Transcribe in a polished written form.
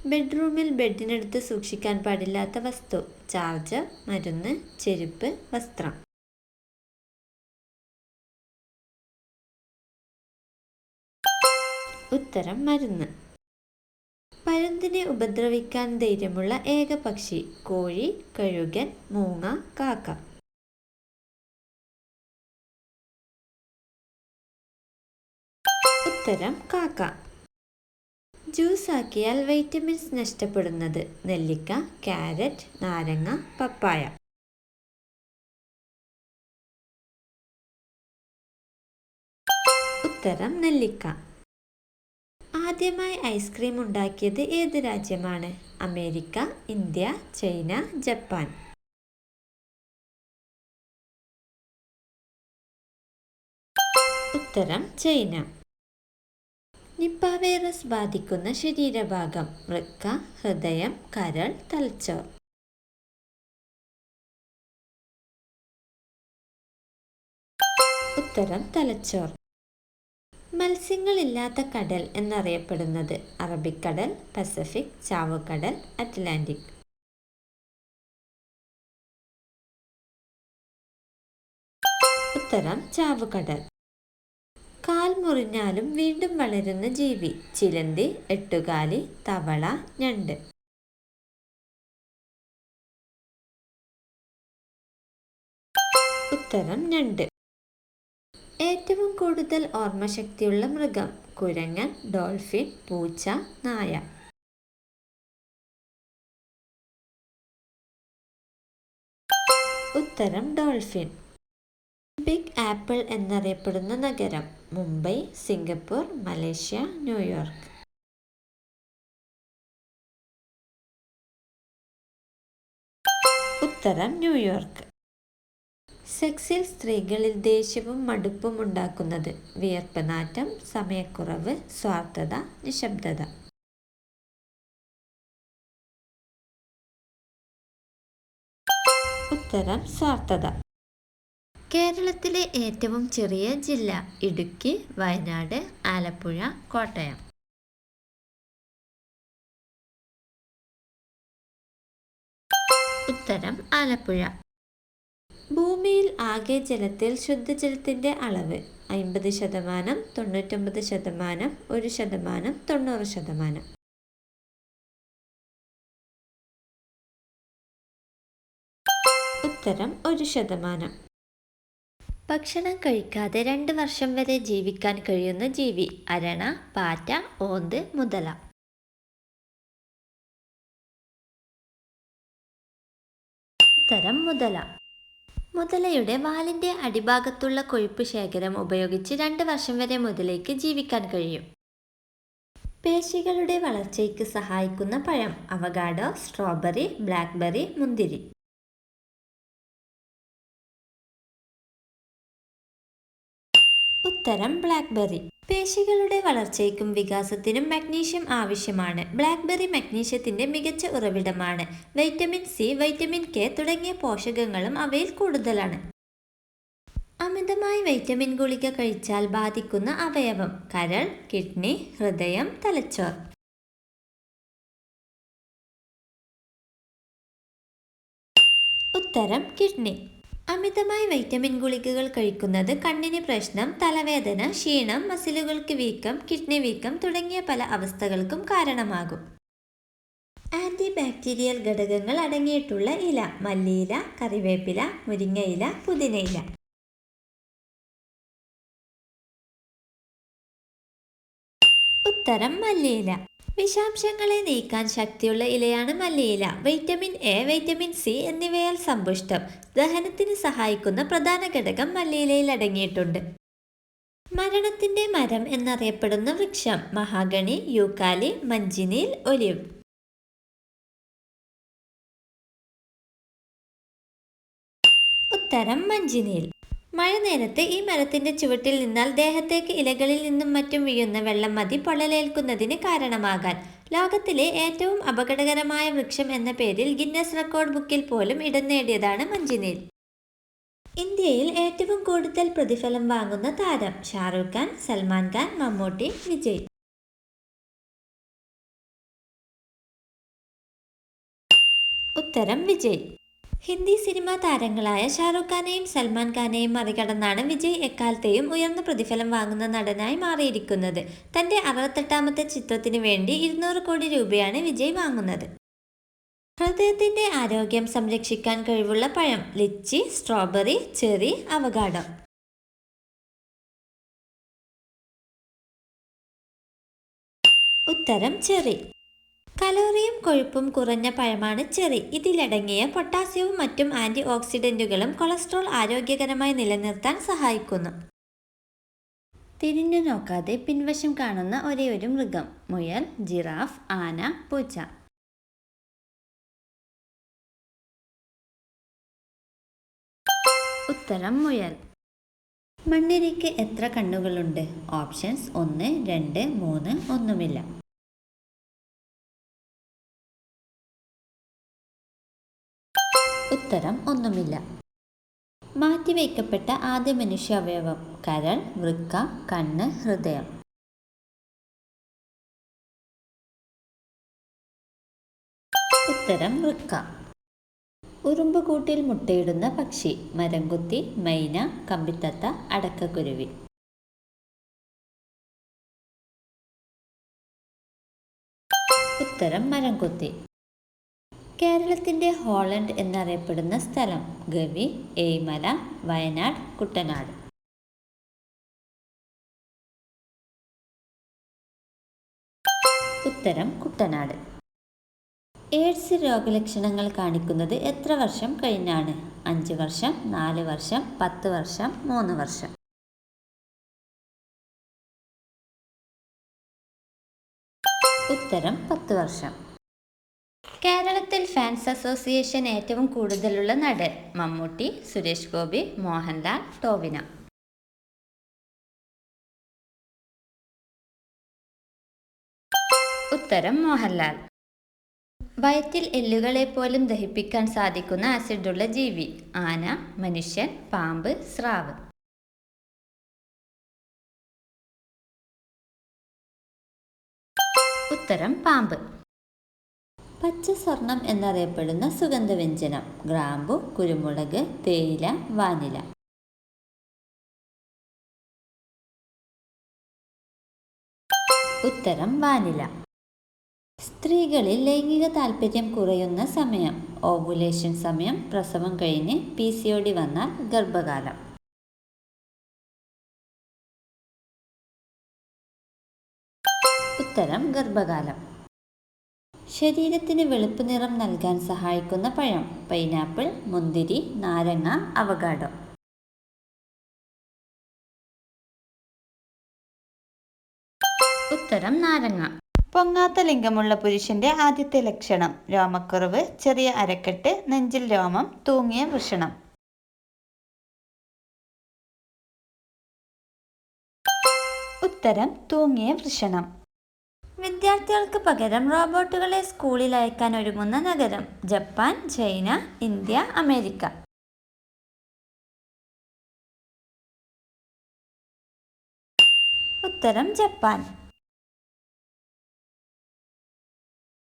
ബെഡ്റൂമിൽ ബെഡിനടുത്ത് സൂക്ഷിക്കാൻ പാടില്ലാത്ത വസ്തു: ചാർജർ, മരുന്ന്, ചെരുപ്പ്, വസ്ത്രം. ഉത്തരം മരുന്ന്. പരുന്തിനെ ഉപദ്രവിക്കാൻ ധൈര്യമുള്ള ഏക പക്ഷി: കോഴി, കഴുകൻ, മൂങ്ങ, കാക്ക. ഉത്തരം കാക്ക. ജ്യൂസാക്കിയാൽ വൈറ്റമിൻസ് നഷ്ടപ്പെടുന്നത്: നെല്ലിക്ക, ക്യാരറ്റ്, നാരങ്ങ, പപ്പായ. ഉത്തരം നെല്ലിക്ക. ആദ്യമായി ഐസ്ക്രീം ഉണ്ടാക്കിയത് ഏത് രാജ്യമാണ്? America, India, China, Japan. ഉത്തരം ചൈന. നിപ്പ വൈറസ് ബാധിക്കുന്ന ശരീരഭാഗം: വൃക്ക, ഹൃദയം, കരൾ, തലച്ചോർ. ഉത്തരം തലച്ചോർ. മത്സ്യങ്ങളില്ലാത്ത കടൽ എന്നറിയപ്പെടുന്നത്: അറബിക്കടൽ, പസഫിക്, ചാവുകടൽ, അറ്റ്ലാന്റിക്. ഉത്തരം ചാവുകടൽ. കാൽ മുറിഞ്ഞാലും വീണ്ടും വളരുന്ന ജീവി: ചിലന്തി, എട്ടുകാലി, തവള, ഞണ്ട്. ഉത്തരം ഞണ്ട്. ഏറ്റവും കൂടുതൽ ഓർമ്മശക്തിയുള്ള മൃഗം: കുരങ്ങൻ, ഡോൾഫിൻ, പൂച്ച, നായ. ഉത്തരം ഡോൾഫിൻ. ബിഗ് ആപ്പിൾ എന്നറിയപ്പെടുന്ന നഗരം: മുംബൈ, സിംഗപ്പൂർ, മലേഷ്യ, ന്യൂയോർക്ക്. ഉത്തരം ന്യൂയോർക്ക്. സെക്സിൽ സ്ത്രീകളിൽ ദേഷ്യവും മടുപ്പും ഉണ്ടാക്കുന്നത്: വിയർപ്പ് നാറ്റം, സമയക്കുറവ്, സ്വാർത്ഥത, നിശബ്ദത. ഉത്തരം സ്വാർത്ഥത. കേരളത്തിലെ ഏറ്റവും ചെറിയ ജില്ല: ഇടുക്കി, വയനാട്, ആലപ്പുഴ, കോട്ടയം. ഉത്തരം ആലപ്പുഴ. ഭൂമിയിൽ ആകെ ജലത്തിൽ ശുദ്ധജലത്തിന്റെ അളവ്: 50%, 99%, 1%, 90%. ഉത്തരം 1%. ഭക്ഷണം കഴിക്കാതെ 2 വർഷം വരെ ജീവിക്കാൻ കഴിയുന്ന ജീവി: അരണ, പാറ്റ, ഓന്ത്, മുതല. ഉത്തരം മുതല. മുതലയുടെ വാലിന്റെ അടിഭാഗത്തുള്ള കൊഴുപ്പ് ശേഖരം ഉപയോഗിച്ച് 2 വർഷം വരെ മുതലയ്ക്ക് ജീവിക്കാൻ കഴിയും. പേശികളുടെ വളർച്ചയ്ക്ക് സഹായിക്കുന്ന പഴം: അവകാഡോ, സ്ട്രോബെറി, ബ്ലാക്ക്ബെറി, മുന്തിരി. ഉത്തരം ബ്ലാക്ക്ബെറി. പേശികളുടെ വളർച്ചയ്ക്കും വികാസത്തിനും മഗ്നീഷ്യം ആവശ്യമാണ്. ബ്ലാക്ക്ബെറി മഗ്നീഷ്യത്തിന്റെ മികച്ച ഉറവിടമാണ്. വൈറ്റമിൻ സി, വൈറ്റമിൻ കെ തുടങ്ങിയ പോഷകങ്ങളും അവയിൽ കൂടുതലാണ്. അമിതമായി വൈറ്റമിൻ ഗുളിക കഴിച്ചാൽ ബാധിക്കുന്ന അവയവം: കരൾ, കിഡ്നി, ഹൃദയം, തലച്ചോർ. ഉത്തരം കിഡ്നി. അമിതമായി വൈറ്റമിൻ ഗുളികകൾ കഴിക്കുന്നത് കണ്ണിന് പ്രശ്നം, തലവേദന, ക്ഷീണം, മസിലുകൾക്ക് വീക്കം, കിഡ്നി വീക്കം തുടങ്ങിയ പല അവസ്ഥകൾക്കും കാരണമാകും. ആന്റി ബാക്ടീരിയൽ ഘടകങ്ങൾ അടങ്ങിയിട്ടുള്ള ഇല: മല്ലിയില, കറിവേപ്പില, മുരിങ്ങയില, പുതിനയില. ഉത്തരം മല്ലിയില. വിഷാംശങ്ങളെ നീക്കാൻ ശക്തിയുള്ള ഇലയാണ് മല്ലിയില. വൈറ്റമിൻ എ, വൈറ്റമിൻ സി എന്നിവയാൽ സമ്പുഷ്ടം. ദഹനത്തിന് സഹായിക്കുന്ന പ്രധാന ഘടകം മല്ലിയിലയിൽ അടങ്ങിയിട്ടുണ്ട്. മരണത്തിന്റെ മരം എന്നറിയപ്പെടുന്ന വൃക്ഷം: മഹാഗണി, യൂക്കാലി, മഞ്ചിനീൽ, ഒലിവ്. ഉത്തരം മഞ്ചിനീൽ. മഴ നേരത്ത് ഈ മരത്തിന്റെ ചുവട്ടിൽ നിന്നാൽ ദേഹത്തേക്ക് ഇലകളിൽ നിന്നും മറ്റും വീഴുന്ന വെള്ളം മതി പൊള്ളലേൽക്കുന്നതിന് കാരണമാകാൻ. ലോകത്തിലെ ഏറ്റവും അപകടകരമായ വൃക്ഷം എന്ന പേരിൽ ഗിന്നസ് റെക്കോർഡ് ബുക്കിൽ പോലും ഇടം നേടിയതാണ് മഞ്ചിനീൽ. ഇന്ത്യയിൽ ഏറ്റവും കൂടുതൽ പ്രതിഫലം വാങ്ങുന്ന താരം: ഷാരൂഖ് ഖാൻ, സൽമാൻ ഖാൻ, മമ്മൂട്ടി, വിജയ്. ഉത്തരം വിജയ്. ഹിന്ദി സിനിമാ താരങ്ങളായ ഷാറുഖ് ഖാനെയും സൽമാൻ ഖാനെയും മറികടന്നാണ് വിജയ് എക്കാലത്തെയും ഉയർന്ന പ്രതിഫലം വാങ്ങുന്ന നടനായി മാറിയിരിക്കുന്നത്. തന്റെ 68ാമത്തെ ചിത്രത്തിനു വേണ്ടി 200 കോടി രൂപയാണ് വിജയ് വാങ്ങുന്നത്. ഹൃദയത്തിന്റെ ആരോഗ്യം സംരക്ഷിക്കാൻ കഴിവുള്ള പഴം: ലിച്ചി, സ്ട്രോബെറി, ചെറി, അവകാഡോ. ഉത്തരം ചെറി. കലോറിയും കൊഴുപ്പും കുറഞ്ഞ പഴമാണ് ചെറി. ഇതിലടങ്ങിയ പൊട്ടാസ്യവും മറ്റും ആന്റി ഓക്സിഡന്റുകളും കൊളസ്ട്രോൾ ആരോഗ്യകരമായി നിലനിർത്താൻ സഹായിക്കുന്നു. തിരിഞ്ഞു നോക്കാതെ പിൻവശം കാണുന്ന ഒരേയൊരു മൃഗം: മുയൽ, ജിറാഫ്, ആന, പൂച്ച. ഉത്തരം മുയൽ. മണ്ണിരയ്ക്ക് എത്ര കണ്ണുകളുണ്ട്? ഓപ്ഷൻസ്: 1, 2, 3, ഒന്നുമില്ല. ഉത്തരം ഒന്നുമില്ല. മാറ്റിവയ്ക്കപ്പെട്ട ആദ്യ മനുഷ്യാവയവം: കരൾ, വൃക്ക, കണ്ണ്, ഹൃദയം. ഉത്തരം വൃക്ക. ഉറുമ്പുകൂട്ടിൽ മുട്ടയിടുന്ന പക്ഷി: മരംകൊത്തി, മൈന, കമ്പിത്തത്ത, അടക്കക്കുരുവി. ഉത്തരം മരംകൊത്തി. കേരളത്തിന്റെ ഹോളണ്ട് എന്നറിയപ്പെടുന്ന സ്ഥലം: ഗവി, ഏഴിമല, വയനാട്, കുട്ടനാട്. ഉത്തരം കുട്ടനാട്. എയ്ഡ്സ് രോഗലക്ഷണങ്ങൾ കാണിക്കുന്നത് എത്ര വർഷം കഴിഞ്ഞാണ്? 5 വർഷം, 4 വർഷം, 10 വർഷം, 3 വർഷം. ഉത്തരം 10 വർഷം. കേരളത്തിൽ ഫാൻസ് അസോസിയേഷൻ ഏറ്റവും കൂടുതലുള്ള നടൻ: മമ്മൂട്ടി, സുരേഷ് ഗോപി, മോഹൻലാൽ, ടോവിനോ. ഉത്തരം മോഹൻലാൽ. വയറ്റിൽ എല്ലുകളെ പോലും ദഹിപ്പിക്കാൻ സാധിക്കുന്ന ആസിഡുള്ള ജീവി: ആന, മനുഷ്യൻ, പാമ്പ്, സ്രാവ്. ഉത്തരം പാമ്പ്. പച്ച സ്വർണം എന്നറിയപ്പെടുന്ന സുഗന്ധവ്യഞ്ജനം: ഗ്രാമ്പു, കുരുമുളക്, തേയില, വാനില. ഉത്തരം വാനില. സ്ത്രീകളിൽ ലൈംഗിക താൽപര്യം കുറയുന്ന സമയം: ഓവുലേഷൻ സമയം, പ്രസവം കഴിഞ്ഞ്, PCOD വന്നാൽ, ഗർഭകാലം. ഉത്തരം ഗർഭകാലം. ശരീരത്തിന് വെളുപ്പ് നിറം നൽകാൻ സഹായിക്കുന്ന പഴം: പൈനാപ്പിൾ, മുന്തിരി, നാരങ്ങ, അവകാഡോ. ഉത്തരം നാരങ്ങ. പൊങ്ങാത്ത ലിംഗമുള്ള പുരുഷന്റെ ആദ്യത്തെ ലക്ഷണം: രോമക്കുറവ്, ചെറിയ അരക്കെട്ട്, നെഞ്ചിൽ രോമം, തൂങ്ങിയ വൃഷണം. ഉത്തരം തൂങ്ങിയ വൃഷണം. വിദ്യാർത്ഥികൾക്ക് പകരം റോബോട്ടുകളെ സ്കൂളിൽ അയക്കാൻ ഒരുങ്ങുന്ന നഗരം: ജപ്പാൻ, ചൈന, ഇന്ത്യ, അമേരിക്ക. ഉത്തരം ജപ്പാൻ.